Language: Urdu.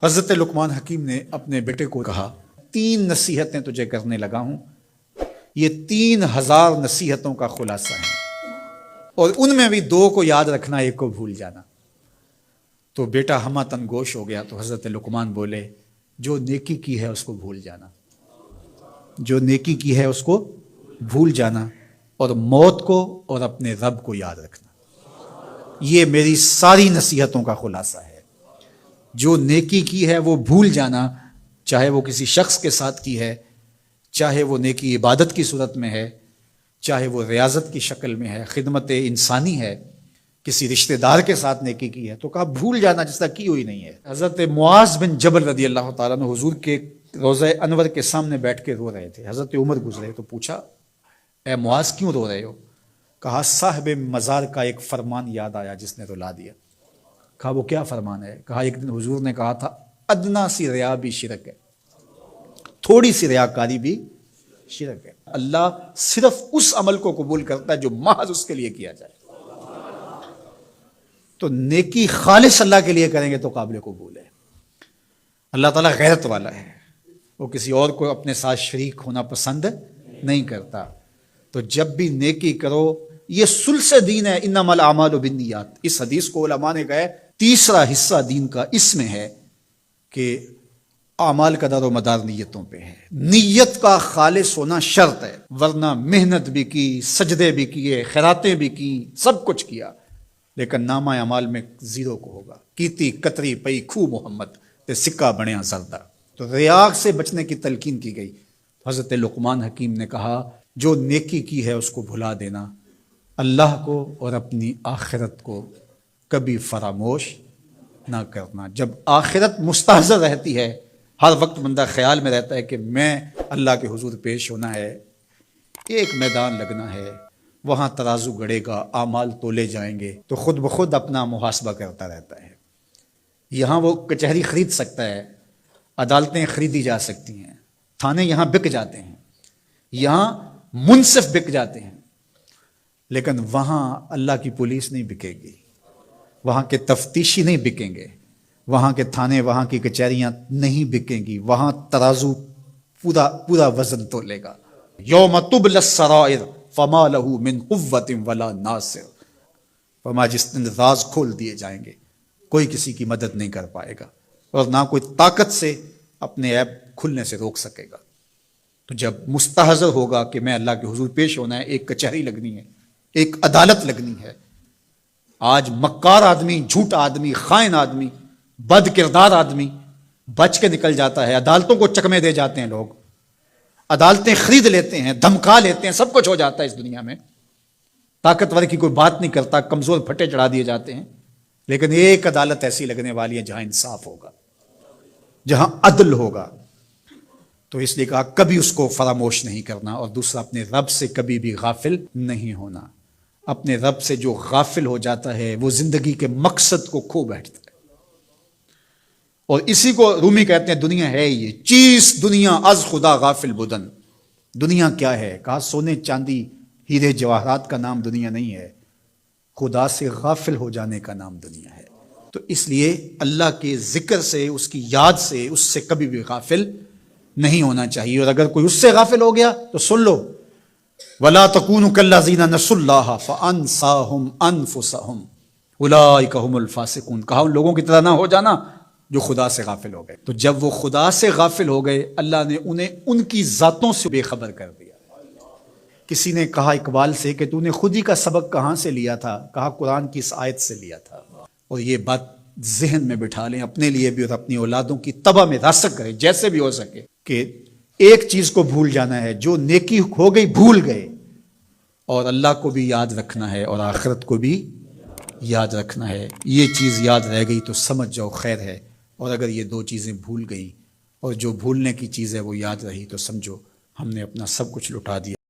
حضرت لقمان حکیم نے اپنے بیٹے کو کہا 3 نصیحتیں تجھے کرنے لگا ہوں، یہ 3000 نصیحتوں کا خلاصہ ہے، اور ان میں بھی 2 کو یاد رکھنا، 1 کو بھول جانا۔ تو بیٹا ہمہ تنگوش ہو گیا، تو حضرت لقمان بولے جو نیکی کی ہے اس کو بھول جانا، جو نیکی کی ہے اس کو بھول جانا، اور موت کو اور اپنے رب کو یاد رکھنا۔ یہ میری ساری نصیحتوں کا خلاصہ ہے۔ جو نیکی کی ہے وہ بھول جانا، چاہے وہ کسی شخص کے ساتھ کی ہے، چاہے وہ نیکی عبادت کی صورت میں ہے، چاہے وہ ریاضت کی شکل میں ہے، خدمت انسانی ہے، کسی رشتہ دار کے ساتھ نیکی کی ہے، تو کہا بھول جانا جس طرح کی ہوئی نہیں ہے۔ حضرت معاذ بن جبل رضی اللہ تعالیٰ عنہ حضور کے روضہ انور کے سامنے بیٹھ کے رو رہے تھے۔ حضرت عمر گزرے تو پوچھا اے معاذ کیوں رو رہے ہو؟ کہا صاحب مزار کا ایک فرمان یاد آیا جس نے رلا دیا۔ کہا وہ کیا فرمان ہے؟ کہا ایک دن حضور نے کہا تھا ادنا سی ریا بھی شرک ہے، تھوڑی سی ریاکاری بھی شرک ہے۔ اللہ صرف اس عمل کو قبول کرتا ہے جو محض اس کے لیے کیا جائے۔ تو نیکی خالص اللہ کے لیے کریں گے تو قابل قبول ہے۔ اللہ تعالیٰ غیرت والا ہے، وہ کسی اور کو اپنے ساتھ شریک ہونا پسند نہیں کرتا۔ تو جب بھی نیکی کرو، یہ سلس دین ہے، انما الاعمال بالنیات۔ اس حدیث کو علماء نے کہا تیسرا حصہ دین کا اس میں ہے کہ اعمال کا دار و مدار نیتوں پہ ہے۔ نیت کا خالص ہونا شرط ہے، ورنہ محنت بھی کی، سجدے بھی کیے، خیراتیں بھی کی، سب کچھ کیا، لیکن نامہ اعمال میں 0 کو ہوگا۔ کیتی کتری پئی کھو محمد تے سکہ بنیا زردہ۔ تو ریاء سے بچنے کی تلقین کی گئی۔ حضرت لقمان حکیم نے کہا جو نیکی کی ہے اس کو بھلا دینا، اللہ کو اور اپنی آخرت کو کبھی فراموش نہ کرنا۔ جب آخرت مستحضر رہتی ہے، ہر وقت بندہ خیال میں رہتا ہے کہ میں اللہ کے حضور پیش ہونا ہے، ایک میدان لگنا ہے، وہاں ترازو گڑے گا، اعمال تولے جائیں گے، تو خود بخود اپنا محاسبہ کرتا رہتا ہے۔ یہاں وہ کچہری خرید سکتا ہے، عدالتیں خریدی جا سکتی ہیں، تھانے یہاں بک جاتے ہیں، یہاں منصف بک جاتے ہیں، لیکن وہاں اللہ کی پولیس نہیں بکے گی، وہاں کے تفتیشی نہیں بکیں گے، وہاں کے تھانے، وہاں کی کچہریاں نہیں بکیں گی، وہاں ترازو پورا وزن تولے گا۔ یوم تبلی السرائر فما لہ من قوت ولا ناصر۔ فرما جس دن راز کھول دیے جائیں گے، کوئی کسی کی مدد نہیں کر پائے گا، اور نہ کوئی طاقت سے اپنے عیب کھلنے سے روک سکے گا۔ تو جب مستحضر ہوگا کہ میں اللہ کے حضور پیش ہونا ہے، ایک کچہری لگنی ہے، ایک عدالت لگنی ہے۔ آج مکار آدمی، جھوٹا آدمی، خائن آدمی، بد کردار آدمی بچ کے نکل جاتا ہے، عدالتوں کو چکمے دے جاتے ہیں، لوگ عدالتیں خرید لیتے ہیں، دھمکا لیتے ہیں، سب کچھ ہو جاتا ہے اس دنیا میں۔ طاقتور کی کوئی بات نہیں کرتا، کمزور پھٹے چڑھا دیے جاتے ہیں، لیکن ایک عدالت ایسی لگنے والی ہے جہاں انصاف ہوگا، جہاں عدل ہوگا۔ تو اس لیے کہا کبھی اس کو فراموش نہیں کرنا، اور دوسرا اپنے رب سے کبھی بھی غافل نہیں ہونا۔ اپنے رب سے جو غافل ہو جاتا ہے وہ زندگی کے مقصد کو کھو بیٹھتا ہے۔ اور اسی کو رومی کہتے ہیں دنیا ہے یہ چیز، دنیا از خدا غافل بدن۔ دنیا کیا ہے؟ کہا سونے چاندی ہیرے جواہرات کا نام دنیا نہیں ہے، خدا سے غافل ہو جانے کا نام دنیا ہے۔ تو اس لیے اللہ کے ذکر سے، اس کی یاد سے، اس سے کبھی بھی غافل نہیں ہونا چاہیے۔ اور اگر کوئی اس سے غافل ہو گیا تو سن لو وَلَا تَكُونُوا كَالَّذِينَ نَسُوا اللَّهَ فَأَنسَاهُمْ أَنفُسَهُمْ أُولَٰئِكَ هُمُ الْفَاسِقُونَ۔ کہا ان لوگوں کی طرح نہ ہو جانا جو خدا سے غافل ہو گئے۔ تو جب وہ خدا سے غافل ہو گئے، اللہ نے انہیں ان کی ذاتوں سے بے خبر کر دیا۔ کسی نے کہا اقبال سے کہ تو نے خود ہی کا سبق کہاں سے لیا تھا؟ کہا قرآن کی اس آیت سے لیا تھا۔ اور یہ بات ذہن میں بٹھا لیں، اپنے لیے بھی اور اپنی اولادوں کی طبع میں راسخ کریں جیسے بھی ہو سکے، کہ ایک چیز کو بھول جانا ہے، جو نیکی ہو گئی بھول گئے، اور اللہ کو بھی یاد رکھنا ہے اور آخرت کو بھی یاد رکھنا ہے۔ یہ چیز یاد رہ گئی تو سمجھ جاؤ خیر ہے، اور اگر یہ 2 چیزیں بھول گئیں اور جو بھولنے کی چیز ہے وہ یاد رہی تو سمجھو ہم نے اپنا سب کچھ لٹا دیا۔